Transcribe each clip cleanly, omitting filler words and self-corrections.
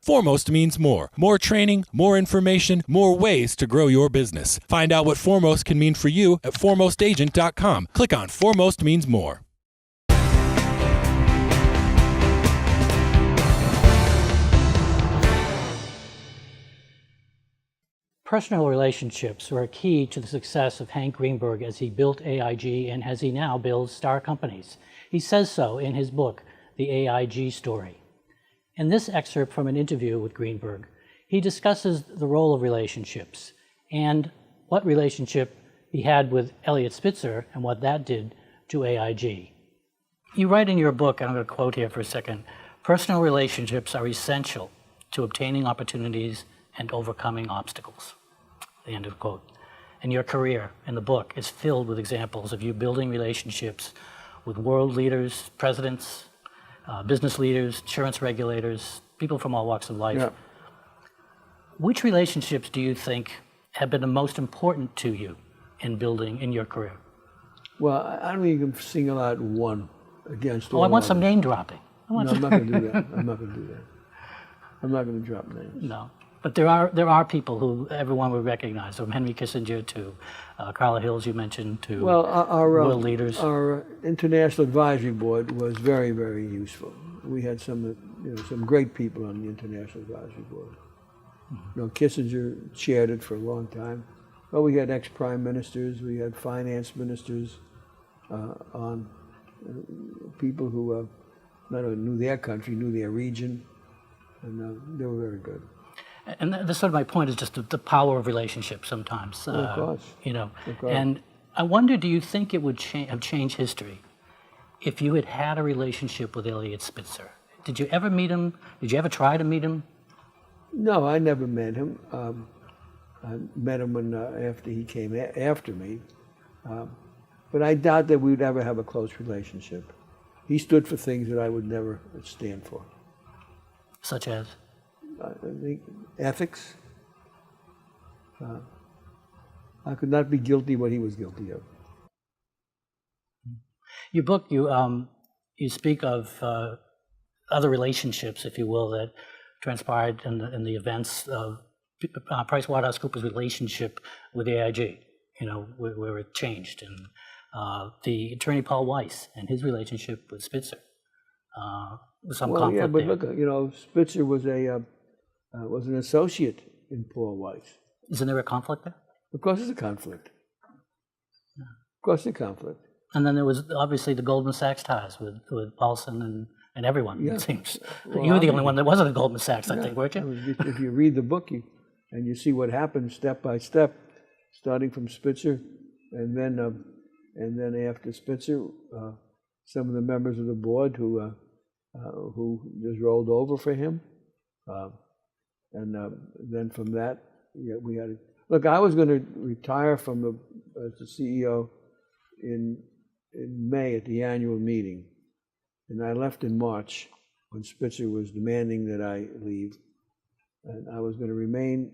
Foremost means more. More training, more information, more ways to grow your business. Find out what Foremost can mean for you at foremostagent.com. Click on Foremost Means More. Personal relationships were a key to the success of Hank Greenberg as he built AIG and as he now builds star companies. He says so in his book, The AIG Story. In this excerpt from an interview with Greenberg, he discusses the role of relationships and what relationship he had with Eliot Spitzer and what that did to AIG. You write in your book, and I'm going to quote here for a second, personal relationships are essential to obtaining opportunities and overcoming obstacles. The end of quote. And your career in the book is filled with examples of you building relationships with world leaders, presidents, business leaders, insurance regulators, people from all walks of life. Yeah. Which relationships do you think have been the most important to you in building in your career? Well, I don't even single out one against all. I want of some them. name dropping. No, I'm not going to do that. I'm not going to do that. I'm not going to drop names. No. But there are people who everyone would recognize, from Henry Kissinger to Carla Hills, you mentioned, to world leaders. Our International Advisory Board was very, very useful. We had some great people on the International Advisory Board. Kissinger chaired it for a long time. Well, we had ex-prime ministers, we had finance ministers on people who not only knew their country, knew their region, and they were very good. And that's sort of my point, is just the power of relationships sometimes. Of course. Of course. And I wonder, do you think it would have changed history if you had had a relationship with Eliot Spitzer? Did you ever meet him? Did you ever try to meet him? No, I never met him. I met him after he came after me. But I doubt that we would ever have a close relationship. He stood for things that I would never stand for. Such as? I think ethics. I could not be guilty what he was guilty of. Your book, you speak of other relationships, if you will, that transpired in the events of PricewaterhouseCoopers' relationship with AIG. Where it changed, and the attorney Paul Weiss and his relationship with Spitzer. Some conflict yeah, but there. look, Spitzer was an associate in Paul Weiss. Isn't there a conflict there? Of course, there's a conflict. Yeah. Of course, there's a conflict. And then there was obviously the Goldman Sachs ties with Paulson and everyone. Yeah. It seems Well, you were the only one that wasn't a Goldman Sachs, I think, weren't you? If you read the book, and you see what happened step by step, starting from Spitzer, and then after Spitzer, some of the members of the board who just rolled over for him, and then from that, we had. Look, I was going to retire as the CEO in May at the annual meeting, and I left in March when Spitzer was demanding that I leave, and I was going to remain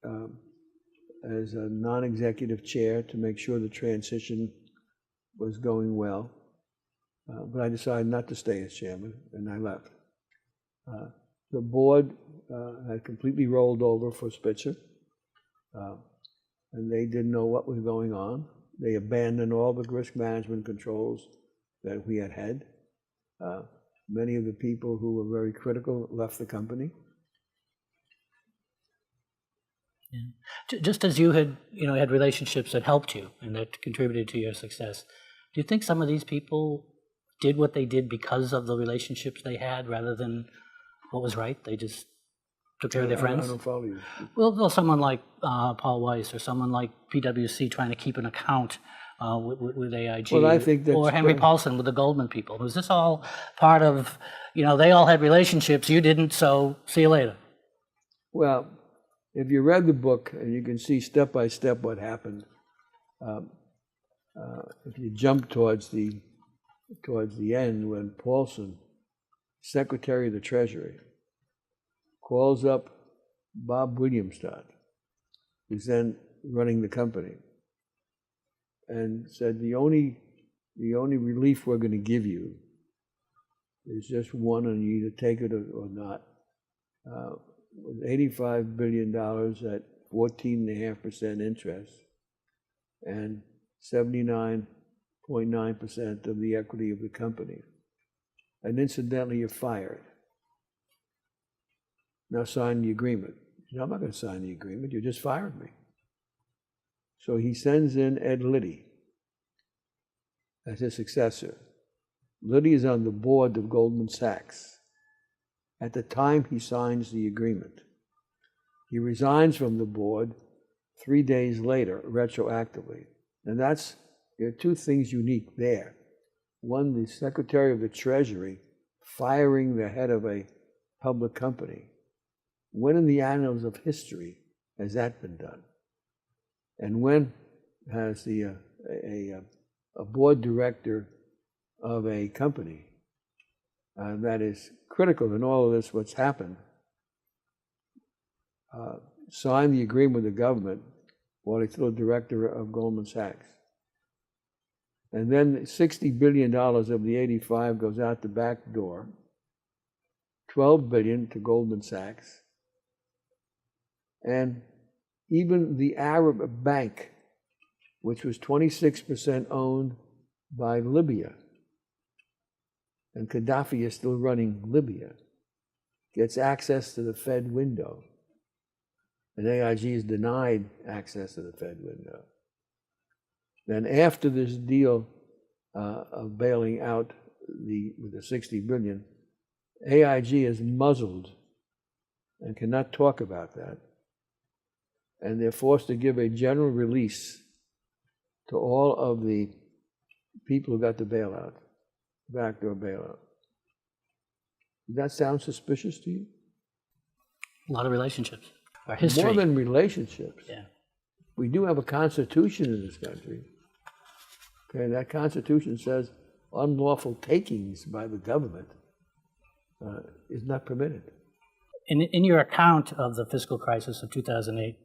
as a non-executive chair to make sure the transition was going well. But I decided not to stay as chairman, and I left. The board had completely rolled over for Spitzer, and they didn't know what was going on. They abandoned all the risk management controls that we had. Many of the people who were very critical left the company. Yeah. Just as you had relationships that helped you and that contributed to your success, do you think some of these people did what they did because of the relationships they had rather than what was right? They just took care of their friends? I don't follow you. Well, someone like Paul Weiss or someone like PwC trying to keep an account with AIG, well, I think that's or Henry Paulson with the Goldman people. Was this all part of, they all had relationships, you didn't, so see you later? Well, if you read the book, and you can see step by step what happened, if you jump towards the end when Paulson, Secretary of the Treasury, calls up Bob Williamstodd, who's then running the company, and said, the only relief we're going to give you is just one, and you either take it or not. with $85 billion at 14.5% interest and 79.9% of the equity of the company. And incidentally, you're fired. Now sign the agreement. No, I'm not going to sign the agreement. You just fired me. So he sends in Ed Liddy as his successor. Liddy is on the board of Goldman Sachs at the time he signs the agreement. He resigns from the board 3 days later, retroactively. And there are two things unique there. One, the Secretary of the Treasury firing the head of a public company. When in the annals of history has that been done? And when has a board director of a company that is critical in all of this, what's happened, signed the agreement with the government while he's still director of Goldman Sachs? And then $60 billion of the 85 goes out the back door, $12 billion to Goldman Sachs, and even the Arab Bank, which was 26% owned by Libya, and Gaddafi is still running Libya, gets access to the Fed window. And AIG is denied access to the Fed window. Then after this deal of bailing out with the $60 billion, AIG is muzzled and cannot talk about that. And they're forced to give a general release to all of the people who got the bailout, backdoor bailout. Does that sound suspicious to you? A lot of relationships. Our history. More than relationships. Yeah. We do have a constitution in this country. Okay, that constitution says unlawful takings by the government is not permitted. In your account of the fiscal crisis of 2008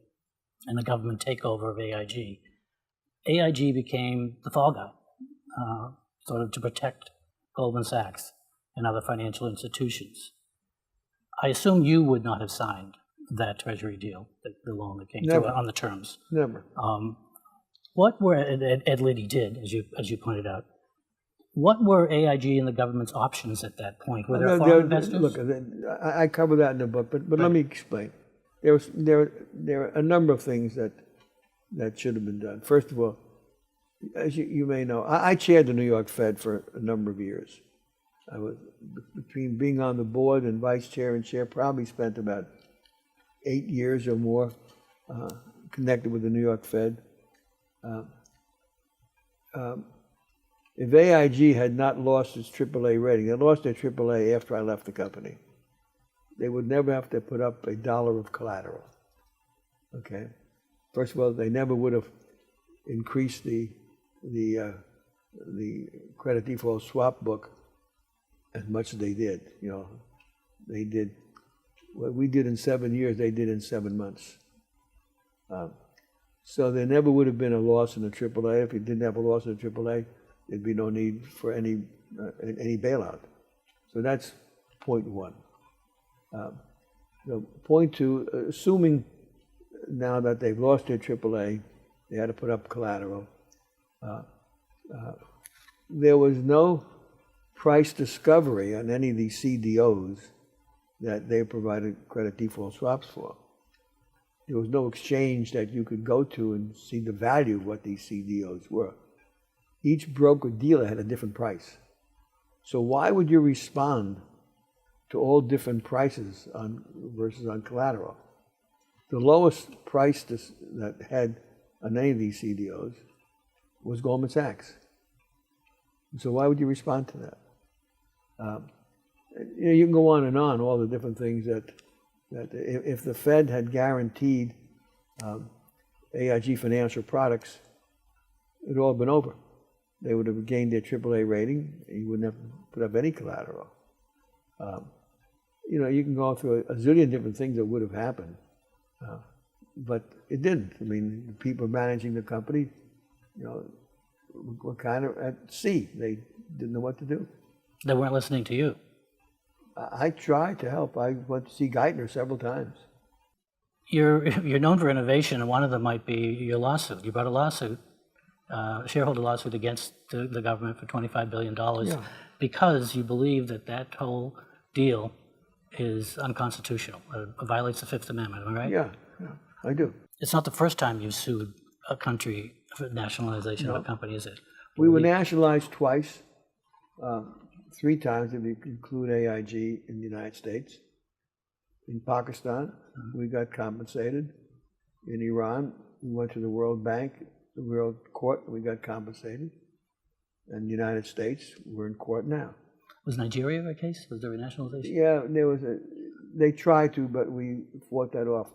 and the government takeover of AIG, AIG became the fall guy, sort of to protect Goldman Sachs and other financial institutions. I assume you would not have signed that Treasury deal, the loan that came through on the terms. Never. What were Ed Liddy did, as you pointed out? What were AIG and the government's options at that point? Were there foreign investors? Look, I cover that in the book, but let me explain. There are a number of things that should have been done. First of all, as you may know, I chaired the New York Fed for a number of years. I was, between being on the board and vice chair and chair, probably spent about 8 years or more connected with the New York Fed. If AIG had not lost its AAA rating, they lost their AAA after I left the company, they would never have to put up $1 of collateral. Okay? First of all, they never would have increased the credit default swap book as much as they did. You know, they did what we did in 7 years, they did in 7 months. So there never would have been a loss in the AAA. If you didn't have a loss in the AAA, there'd be no need for any bailout. So that's point one. Point two, assuming now that they've lost their AAA, they had to put up collateral. There was no price discovery on any of these CDOs that they provided credit default swaps for. There was no exchange that you could go to and see the value of what these CDOs were. Each broker-dealer had a different price. So why would you respond to all different prices versus on collateral? The lowest price that had on any of these CDOs was Goldman Sachs. So why would you respond to that? You can go on and on, all the different things that if the Fed had guaranteed AIG financial products, it would all have been over. They would have gained their AAA rating. You wouldn't have put up any collateral. You can go through a zillion different things that would have happened, but it didn't. I mean, the people managing the company, were kind of at sea. They didn't know what to do. They weren't listening to you. I tried to help. I went to see Geithner several times. You're known for innovation, and one of them might be your lawsuit. You brought a lawsuit, a shareholder lawsuit against the government for $25 billion because you believe that whole deal is unconstitutional, violates the Fifth Amendment, am I right? Yeah, I do. It's not the first time you've sued a country for nationalization of a company, is it? We were nationalized twice, 3 times if you include AIG in the United States. In Pakistan, we got compensated. In Iran, we went to the World Bank, the World Court, we got compensated. And the United States, we're in court now. Was Nigeria a case? Was there a nationalization? Yeah, they tried to, but we fought that off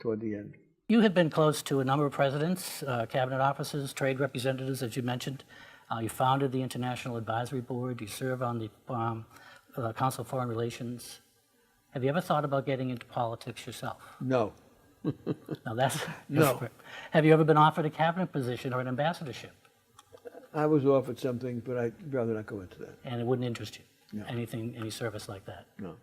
toward the end. You have been close to a number of presidents, cabinet officers, trade representatives, as you mentioned. You founded the International Advisory Board. You serve on the Council of Foreign Relations. Have you ever thought about getting into politics yourself? No. No, that's No. Have you ever been offered a cabinet position or an ambassadorship? I was offered something, but I'd rather not go into that. And it wouldn't interest you? No. Any service like that? No.